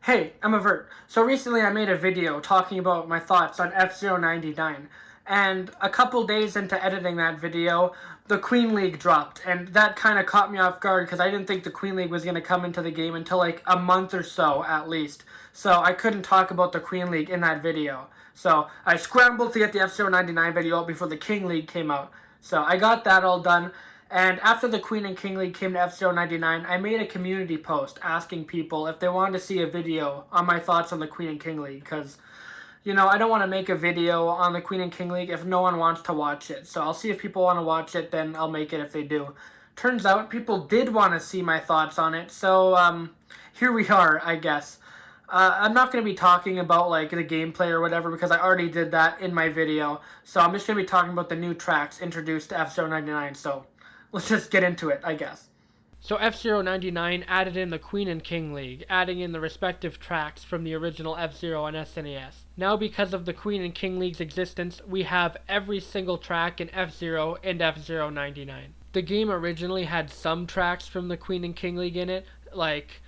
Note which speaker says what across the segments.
Speaker 1: Hey, I'm Avert. So recently I made a video talking about my thoughts on F-Zero 99, and a couple days into editing that video, the Queen League dropped, and that kind of caught me off guard because I didn't think the Queen League was going to come into the game until like a month or so at least. So I couldn't talk about the Queen League in that video. So I scrambled to get the F-Zero 99 video out before the King League came out. So I got that all done. And after the Queen and King League came to F-Zero 99, I made a community post asking people if they wanted to see a video on my thoughts on the Queen and King League, because, I don't want to make a video on the Queen and King League if no one wants to watch it. So I'll see if people want to watch it, then I'll make it if they do. Turns out people did want to see my thoughts on it, so here we are, I guess. I'm not going to be talking about like the gameplay or whatever because I already did that in my video. So I'm just going to be talking about the new tracks introduced to F-Zero 99, so let's just get into it, I guess. So F-Zero 99 added in the Queen and King League, adding in the respective tracks from the original F-Zero on SNES. Now because of the Queen and King League's existence, we have every single track in F-Zero and F-Zero 99. The game originally had some tracks from the Queen and King League in it, like,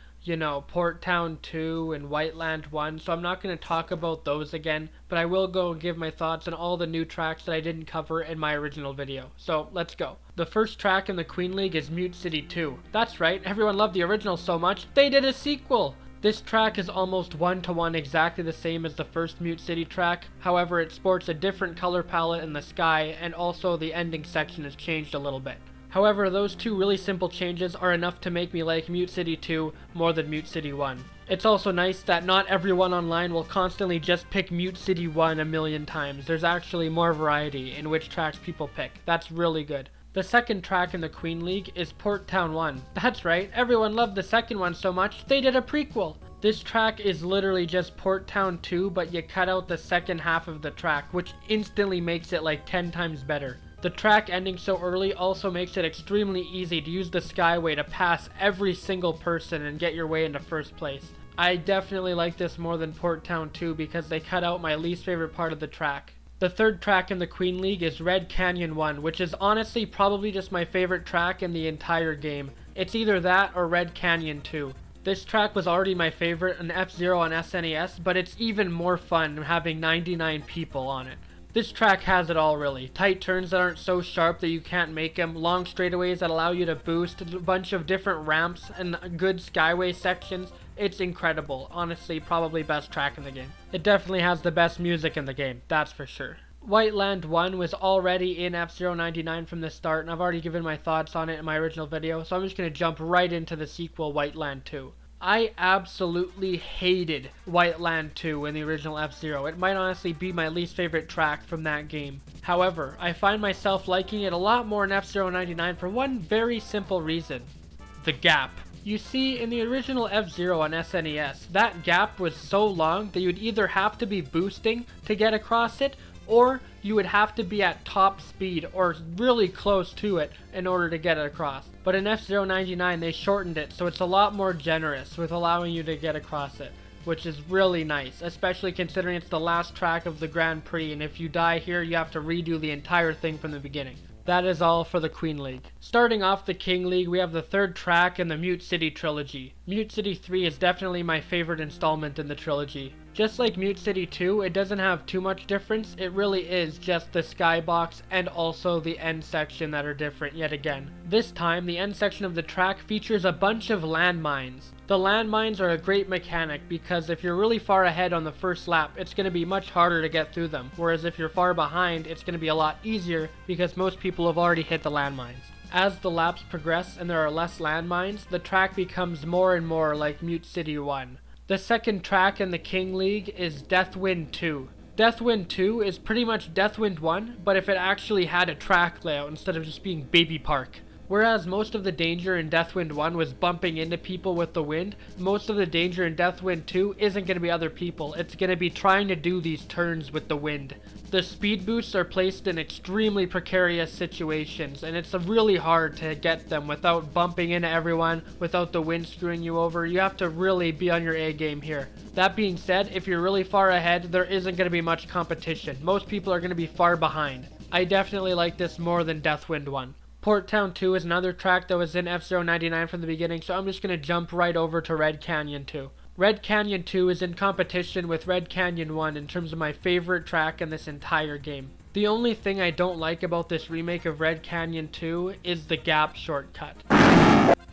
Speaker 1: Port Town 2 and Whiteland 1, so I'm not going to talk about those again, but I will go and give my thoughts on all the new tracks that I didn't cover in my original video. So, let's go. The first track in the Queen League is Mute City 2. That's right, everyone loved the original so much, they did a sequel! This track is almost one-to-one exactly the same as the first Mute City track, however it sports a different color palette in the sky, and also the ending section has changed a little bit. However, those two really simple changes are enough to make me like Mute City 2 more than Mute City 1. It's also nice that not everyone online will constantly just pick Mute City 1 a million times. There's actually more variety in which tracks people pick. That's really good. The second track in the Queen League is Port Town 1. That's right, everyone loved the second one so much, they did a prequel! This track is literally just Port Town 2, but you cut out the second half of the track, which instantly makes it like 10 times better. The track ending so early also makes it extremely easy to use the Skyway to pass every single person and get your way into first place. I definitely like this more than Port Town 2 because they cut out my least favorite part of the track. The third track in the Queen League is Red Canyon 1, which is honestly probably just my favorite track in the entire game. It's either that or Red Canyon 2. This track was already my favorite in F-Zero on SNES, but it's even more fun having 99 people on it. This track has it all really. Tight turns that aren't so sharp that you can't make them, long straightaways that allow you to boost, a bunch of different ramps, and good skyway sections. It's incredible. Honestly, probably best track in the game. It definitely has the best music in the game, that's for sure. Whiteland 1 was already in F-Zero 99 from the start, and I've already given my thoughts on it in my original video, so I'm just going to jump right into the sequel, Whiteland 2. I absolutely hated Whiteland 2 in the original F-Zero. It might honestly be my least favorite track from that game. However, I find myself liking it a lot more in F-Zero 99 for one very simple reason. The gap. You see, in the original F-Zero on SNES, that gap was so long that you'd either have to be boosting to get across it, or you would have to be at top speed or really close to it in order to get it across. But in F-Zero 99 they shortened it so it's a lot more generous with allowing you to get across it, which is really nice, especially considering it's the last track of the Grand Prix and if you die here you have to redo the entire thing from the beginning. That is all for the Queen League. Starting off the King League, we have the third track in the Mute City trilogy. Mute City 3 is definitely my favorite installment in the trilogy. Just like Mute City 2, it doesn't have too much difference, it really is just the skybox and also the end section that are different yet again. This time, the end section of the track features a bunch of landmines. The landmines are a great mechanic because if you're really far ahead on the first lap, it's going to be much harder to get through them, whereas if you're far behind, it's going to be a lot easier because most people have already hit the landmines. As the laps progress and there are less landmines, the track becomes more and more like Mute City 1. The second track in the King League is Deathwind 2. Deathwind 2 is pretty much Deathwind 1, but if it actually had a track layout instead of just being Baby Park. Whereas most of the danger in Deathwind 1 was bumping into people with the wind, most of the danger in Deathwind 2 isn't going to be other people, it's going to be trying to do these turns with the wind. The speed boosts are placed in extremely precarious situations, and it's really hard to get them without bumping into everyone, without the wind screwing you over. You have to really be on your A game here. That being said, if you're really far ahead, there isn't going to be much competition. Most people are going to be far behind. I definitely like this more than Deathwind 1. Port Town 2 is another track that was in F-Zero 99 from the beginning, so I'm just going to jump right over to Red Canyon 2. Red Canyon 2 is in competition with Red Canyon 1 in terms of my favorite track in this entire game. The only thing I don't like about this remake of Red Canyon 2 is the gap shortcut.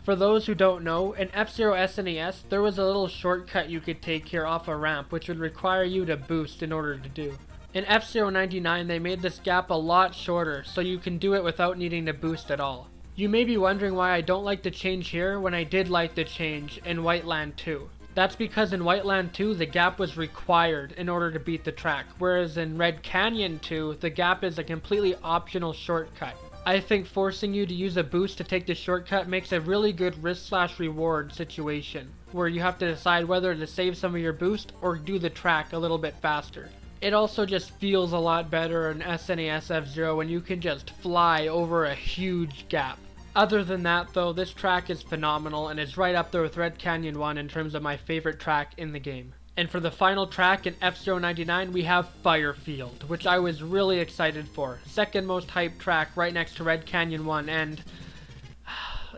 Speaker 1: For those who don't know, in F-Zero SNES, there was a little shortcut you could take here off a ramp which would require you to boost in order to do. In F-Zero 99, they made this gap a lot shorter, so you can do it without needing to boost at all. You may be wondering why I don't like the change here when I did like the change in Whiteland 2. That's because in Whiteland 2, the gap was required in order to beat the track, whereas in Red Canyon 2, the gap is a completely optional shortcut. I think forcing you to use a boost to take the shortcut makes a really good risk/reward situation, where you have to decide whether to save some of your boost or do the track a little bit faster. It also just feels a lot better in SNES F-Zero when you can just fly over a huge gap. Other than that though, this track is phenomenal and is right up there with Red Canyon 1 in terms of my favorite track in the game. And for the final track in F-Zero 99, we have Firefield, which I was really excited for. Second most hyped track right next to Red Canyon 1, and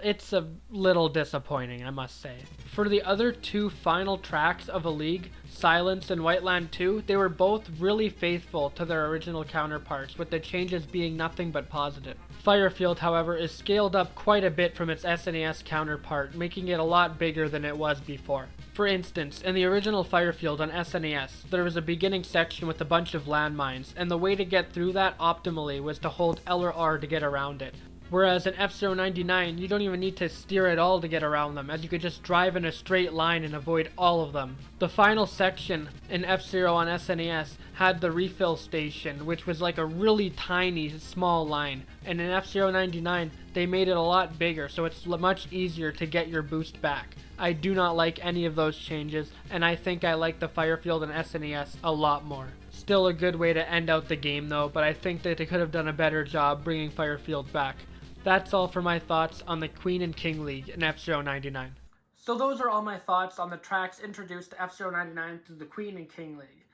Speaker 1: it's a little disappointing, I must say. For the other two final tracks of A League, Silence and Whiteland 2, they were both really faithful to their original counterparts, with the changes being nothing but positive. Firefield, however, is scaled up quite a bit from its SNES counterpart, making it a lot bigger than it was before. For instance, in the original Firefield on SNES, there was a beginning section with a bunch of landmines, and the way to get through that optimally was to hold L or R to get around it. Whereas in F-Zero 99, you don't even need to steer at all to get around them, as you could just drive in a straight line and avoid all of them. The final section in F-Zero on SNES had the refill station, which was like a really tiny, small line. And in F-Zero 99, they made it a lot bigger, so it's much easier to get your boost back. I do not like any of those changes, and I think I like the Firefield and SNES a lot more. Still a good way to end out the game though, but I think that they could have done a better job bringing Firefield back. That's all for my thoughts on the Queen and King League in F-Zero 99. So those are all my thoughts on the tracks introduced to F-Zero 99 through the Queen and King League.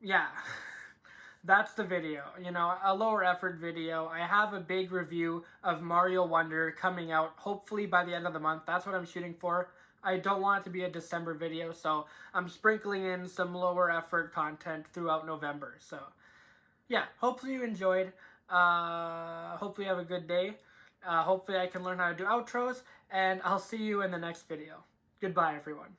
Speaker 1: Yeah, that's the video. You know, a lower effort video. I have a big review of Mario Wonder coming out hopefully by the end of the month. That's what I'm shooting for. I don't want it to be a December video, so I'm sprinkling in some lower effort content throughout November. So yeah, hopefully you enjoyed. Hopefully you have a good day. Hopefully I can learn how to do outros, and I'll see you in the next video. Goodbye, everyone.